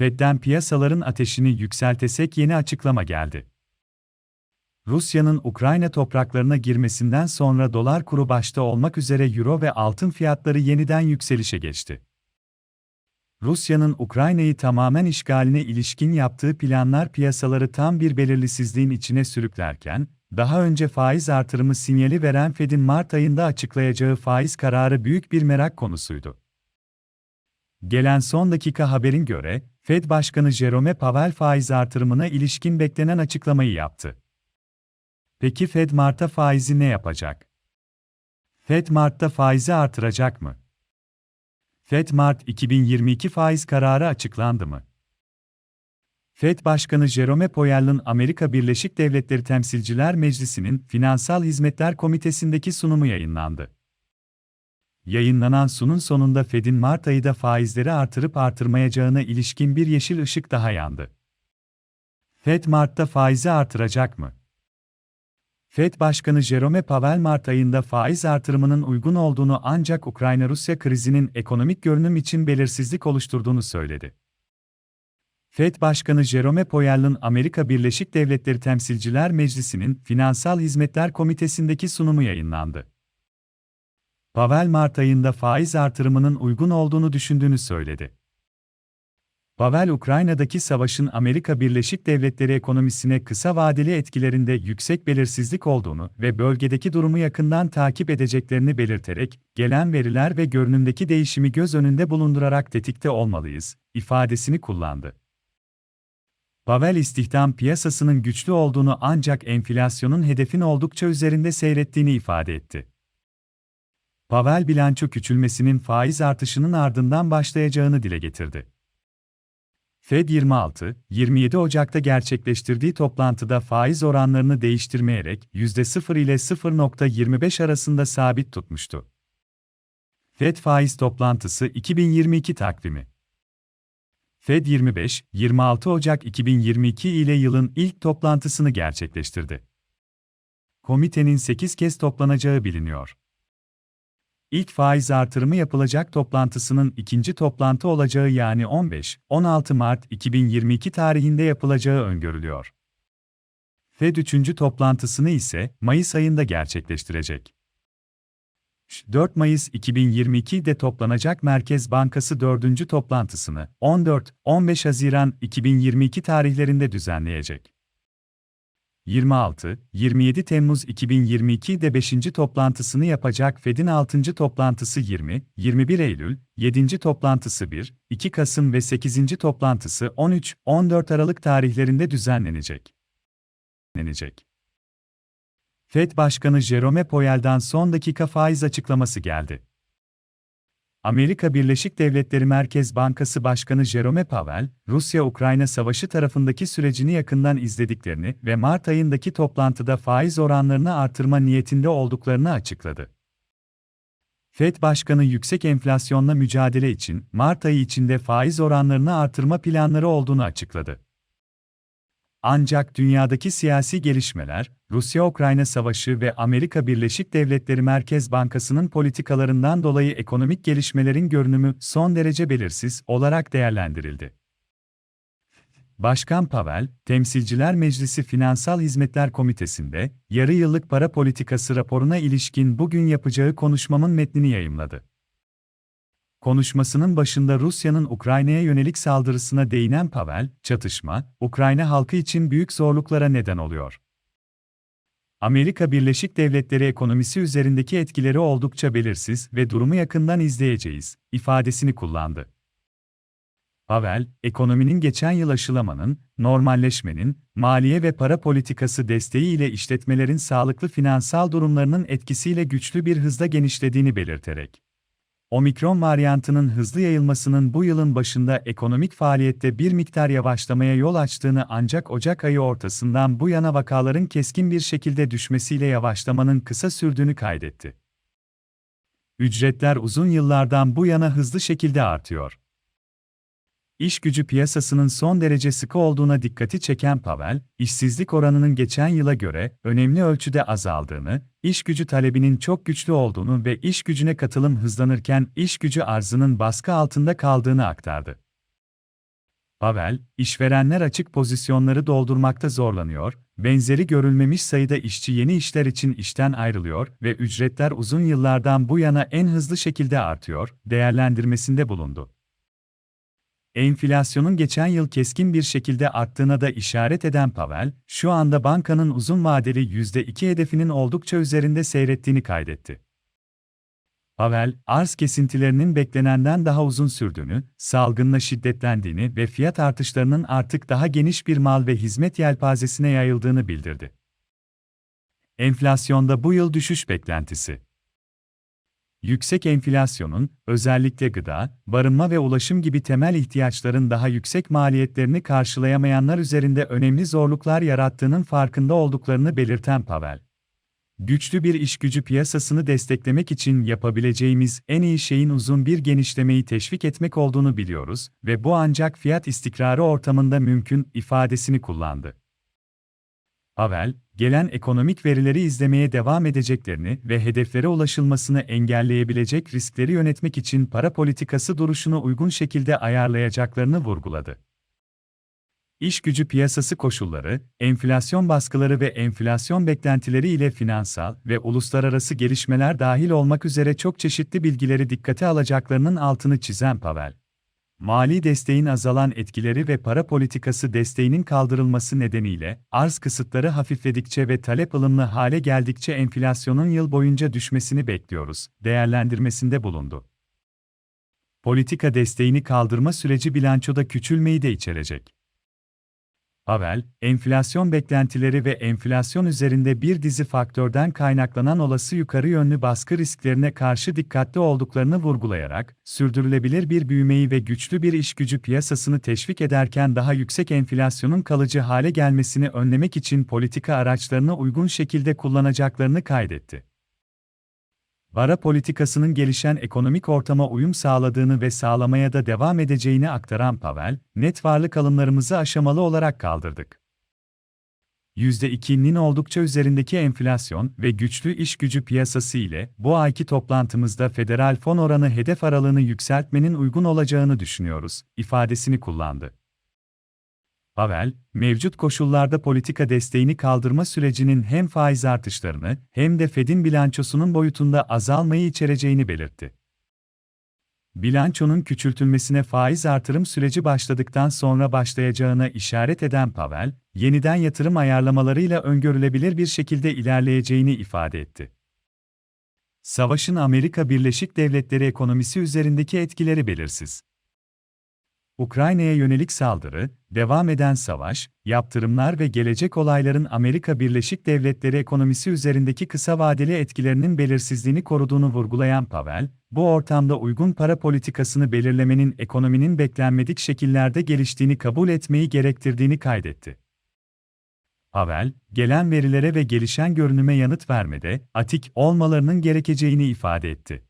Fed'den piyasaların ateşini yükseltesek yeni açıklama geldi. Rusya'nın Ukrayna topraklarına girmesinden sonra dolar kuru başta olmak üzere euro ve altın fiyatları yeniden yükselişe geçti. Rusya'nın Ukrayna'yı tamamen işgaline ilişkin yaptığı planlar piyasaları tam bir belirsizliğin içine sürüklerken, daha önce faiz artırımı sinyali veren Fed'in Mart ayında açıklayacağı faiz kararı büyük bir merak konusuydu. Gelen son dakika haberin göre, Fed Başkanı Jerome Powell faiz artırımına ilişkin beklenen açıklamayı yaptı. Peki Fed Mart'ta faizi ne yapacak? Fed Mart'ta faizi artıracak mı? Fed Mart 2022 faiz kararı açıklandı mı? Fed Başkanı Jerome Powell'ın Amerika Birleşik Devletleri Temsilciler Meclisi'nin Finansal Hizmetler Komitesi'ndeki sunumu yayınlandı. Yayınlanan sunum sonunda Fed'in Mart ayında faizleri artırıp artırmayacağına ilişkin bir yeşil ışık daha yandı. Fed Mart'ta faizi artıracak mı? Fed Başkanı Jerome Powell Mart ayında faiz artırımının uygun olduğunu ancak Ukrayna-Rusya krizinin ekonomik görünüm için belirsizlik oluşturduğunu söyledi. Fed Başkanı Jerome Powell'ın Amerika Birleşik Devletleri Temsilciler Meclisi'nin Finansal Hizmetler Komitesi'ndeki sunumu yayınlandı. Powell Mart ayında faiz artırımının uygun olduğunu düşündüğünü söyledi. Powell, Ukrayna'daki savaşın Amerika Birleşik Devletleri ekonomisine kısa vadeli etkilerinde yüksek belirsizlik olduğunu ve bölgedeki durumu yakından takip edeceklerini belirterek, gelen veriler ve görünümdeki değişimi göz önünde bulundurarak tetikte olmalıyız, ifadesini kullandı. Powell, istihdam piyasasının güçlü olduğunu ancak enflasyonun hedefin oldukça üzerinde seyrettiğini ifade etti. Powell, bilanço küçülmesinin faiz artışının ardından başlayacağını dile getirdi. Fed 26-27 Ocak'ta gerçekleştirdiği toplantıda faiz oranlarını değiştirmeyerek %0 ile 0,25 arasında sabit tutmuştu. Fed faiz toplantısı 2022 takvimi. Fed 25-26 Ocak 2022 ile yılın ilk toplantısını gerçekleştirdi. Komitenin 8 kez toplanacağı biliniyor. İlk faiz artırımı yapılacak toplantısının ikinci toplantı olacağı yani 15-16 Mart 2022 tarihinde yapılacağı öngörülüyor. Fed 3. toplantısını ise Mayıs ayında gerçekleştirecek. 4 Mayıs 2022'de toplanacak Merkez Bankası 4. toplantısını 14-15 Haziran 2022 tarihlerinde düzenleyecek. 26-27 Temmuz 2022'de 5. toplantısını yapacak Fed'in 6. toplantısı 20-21 Eylül, 7. toplantısı 1-2 Kasım ve 8. toplantısı 13-14 Aralık tarihlerinde düzenlenecek. Fed Başkanı Jerome Powell'dan son dakika faiz açıklaması geldi. Amerika Birleşik Devletleri Merkez Bankası Başkanı Jerome Powell, Rusya-Ukrayna savaşı tarafındaki sürecini yakından izlediklerini ve Mart ayındaki toplantıda faiz oranlarını artırma niyetinde olduklarını açıkladı. Fed Başkanı yüksek enflasyonla mücadele için Mart ayı içinde faiz oranlarını artırma planları olduğunu açıkladı. Ancak dünyadaki siyasi gelişmeler, Rusya-Ukrayna savaşı ve Amerika Birleşik Devletleri Merkez Bankası'nın politikalarından dolayı ekonomik gelişmelerin görünümü son derece belirsiz olarak değerlendirildi. Başkan Powell, Temsilciler Meclisi Finansal Hizmetler Komitesi'nde, yarı yıllık para politikası raporuna ilişkin bugün yapacağı konuşmamın metnini yayımladı. Konuşmasının başında Rusya'nın Ukrayna'ya yönelik saldırısına değinen Powell, çatışma, Ukrayna halkı için büyük zorluklara neden oluyor. Amerika Birleşik Devletleri ekonomisi üzerindeki etkileri oldukça belirsiz ve durumu yakından izleyeceğiz, ifadesini kullandı. Powell, ekonominin geçen yıl aşılamanın, normalleşmenin, maliye ve para politikası desteği ile işletmelerin sağlıklı finansal durumlarının etkisiyle güçlü bir hızla genişlediğini belirterek, Omikron varyantının hızlı yayılmasının bu yılın başında ekonomik faaliyette bir miktar yavaşlamaya yol açtığını ancak Ocak ayı ortasından bu yana vakaların keskin bir şekilde düşmesiyle yavaşlamanın kısa sürdüğünü kaydetti. Ücretler uzun yıllardan bu yana hızlı şekilde artıyor. İş gücü piyasasının son derece sıkı olduğuna dikkati çeken Powell, işsizlik oranının geçen yıla göre önemli ölçüde azaldığını, iş gücü talebinin çok güçlü olduğunu ve iş gücüne katılım hızlanırken iş gücü arzının baskı altında kaldığını aktardı. Pavel, işverenler açık pozisyonları doldurmakta zorlanıyor, benzeri görülmemiş sayıda işçi yeni işler için işten ayrılıyor ve ücretler uzun yıllardan bu yana en hızlı şekilde artıyor, değerlendirmesinde bulundu. Enflasyonun geçen yıl keskin bir şekilde arttığına da işaret eden Pavel, şu anda bankanın uzun vadeli %2 hedefinin oldukça üzerinde seyrettiğini kaydetti. Pavel, arz kesintilerinin beklenenden daha uzun sürdüğünü, salgınla şiddetlendiğini ve fiyat artışlarının artık daha geniş bir mal ve hizmet yelpazesine yayıldığını bildirdi. Enflasyonda bu yıl düşüş beklentisi. Yüksek enflasyonun, özellikle gıda, barınma ve ulaşım gibi temel ihtiyaçların daha yüksek maliyetlerini karşılayamayanlar üzerinde önemli zorluklar yarattığının farkında olduklarını belirten Pavel, güçlü bir işgücü piyasasını desteklemek için yapabileceğimiz en iyi şeyin uzun bir genişlemeyi teşvik etmek olduğunu biliyoruz ve bu ancak fiyat istikrarı ortamında mümkün ifadesini kullandı. Pavel, gelen ekonomik verileri izlemeye devam edeceklerini ve hedeflere ulaşılmasını engelleyebilecek riskleri yönetmek için para politikası duruşunu uygun şekilde ayarlayacaklarını vurguladı. İş gücü piyasası koşulları, enflasyon baskıları ve enflasyon beklentileri ile finansal ve uluslararası gelişmeler dahil olmak üzere çok çeşitli bilgileri dikkate alacaklarının altını çizen Pavel, mali desteğin azalan etkileri ve para politikası desteğinin kaldırılması nedeniyle arz kısıtları hafifledikçe ve talep ılımlı hale geldikçe enflasyonun yıl boyunca düşmesini bekliyoruz, değerlendirmesinde bulundu. Politika desteğini kaldırma süreci bilançoda küçülmeyi de içerecek. Pavel, enflasyon beklentileri ve enflasyon üzerinde bir dizi faktörden kaynaklanan olası yukarı yönlü baskı risklerine karşı dikkatli olduklarını vurgulayarak, sürdürülebilir bir büyümeyi ve güçlü bir işgücü piyasasını teşvik ederken daha yüksek enflasyonun kalıcı hale gelmesini önlemek için politika araçlarını uygun şekilde kullanacaklarını kaydetti. Para politikasının gelişen ekonomik ortama uyum sağladığını ve sağlamaya da devam edeceğini aktaran Pavel, net varlık alımlarımızı aşamalı olarak kaldırdık. %2'nin oldukça üzerindeki enflasyon ve güçlü iş gücü piyasası ile bu ayki toplantımızda federal fon oranı hedef aralığını yükseltmenin uygun olacağını düşünüyoruz, ifadesini kullandı. Pavel, mevcut koşullarda politika desteğini kaldırma sürecinin hem faiz artışlarını hem de Fed'in bilançosunun boyutunda azalmayı içereceğini belirtti. Bilançonun küçültülmesine faiz artırım süreci başladıktan sonra başlayacağına işaret eden Pavel, yeniden yatırım ayarlamalarıyla öngörülebilir bir şekilde ilerleyeceğini ifade etti. Savaşın Amerika Birleşik Devletleri ekonomisi üzerindeki etkileri belirsiz. Ukrayna'ya yönelik saldırı, devam eden savaş, yaptırımlar ve gelecek olayların Amerika Birleşik Devletleri ekonomisi üzerindeki kısa vadeli etkilerinin belirsizliğini koruduğunu vurgulayan Pavel, bu ortamda uygun para politikasını belirlemenin ekonominin beklenmedik şekillerde geliştiğini kabul etmeyi gerektirdiğini kaydetti. Pavel, gelen verilere ve gelişen görünüme yanıt vermede atik olmalarının gerekeceğini ifade etti.